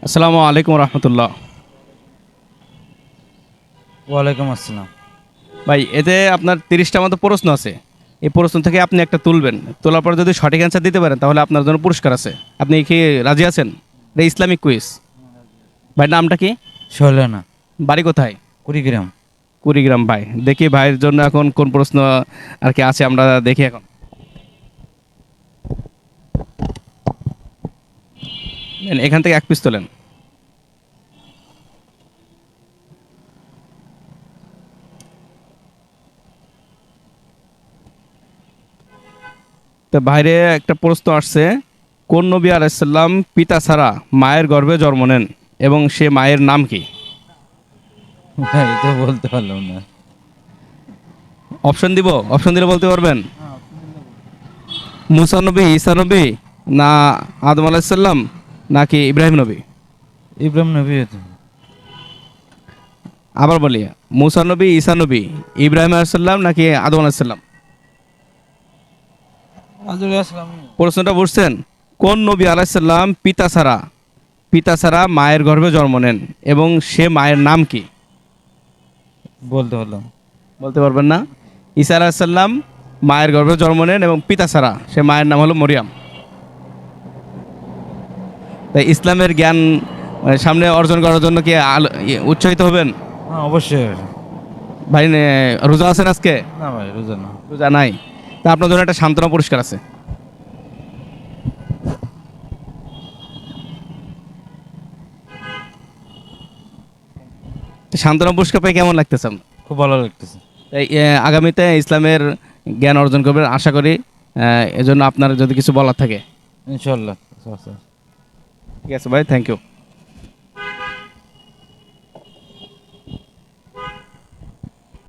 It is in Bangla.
আসসালামু আলাইকুম রহমতুল্লাহ। ওয়ালাইকুম আসসালাম। ভাই, এতে আপনার 30টা মতো প্রশ্ন আছে। এই প্রশ্ন থেকে আপনি একটা তুলবেন। তোলার পর যদি সঠিক অ্যান্সার দিতে পারেন তাহলে আপনার জন্য পুরস্কার আছে। আপনি কি রাজি আছেন? এটা ইসলামিক কুইজ। ভাই, নামটা কি? শৈলানা, বাড়ি কোথায়? কুড়িগ্রাম। কুড়িগ্রাম। ভাই, দেখি ভাইয়ের জন্য এখন কোন প্রশ্ন আর কি আছে, আমরা দেখি এখন। নেন, এখান থেকে এক পিস তোলেন। তো বাইরে একটা প্রশ্ন আসছে, কোন নবী আলাইসাল্লাম পিতা ছাড়া মায়ের গর্ভে জন্ম নেন এবং সে মায়ের নাম কি? ভাই তো বলতে পারলাম না। অপশন দিব? অপশন দিলে বলতে পারবেন? মুসা নবী, ঈসা নবী, না আদম আলাইসাল্লাম, নাকি ইব্রাহিম নবী? ইব্রাহিম নবী হতো। আবার বলি, মুসা নবী, ঈসা নবী, ইব্রাহিম আলাইসাল্লাম, নাকি আদম আলাইসাল্লাম? আজরে আসলাম। প্রশ্নটা বুঝছেন? কোন নবী আলাইসাল্লাম পিতা ছাড়া মায়ের গর্ভে জন্ম নেন এবং সে মায়ের নাম কি? বলতে পারলাম। বলতে পারবেন না? ঈসা আলাইসাল্লাম মায়ের গর্ভে জন্ম নেন এবং পিতা ছাড়া সে মায়ের নাম হলো মরিয়াম। তাই ইসলামের জ্ঞান সামনে অর্জন করার জন্য কি উৎসাহিত হবেন? হ্যাঁ অবশ্যই। ভাই, রোজা আছেন আজকে? না ভাই, রোজা না। রোজা নাই? তা আপনার জন্য একটা সান্ত্বনা পুরস্কার আছে। তো সান্ত্বনা পুরস্কার পেয়ে কেমন লাগতেছে আপনার? খুব ভালো লাগতেছে। তাই আগামীতে ইসলামের জ্ঞান অর্জন করবেন আশা করি। এজন্য আপনার যদি কিছু বলার থাকে। ইনশাল্লাহ। ঠিক আছে ভাই, থ্যাংক ইউ।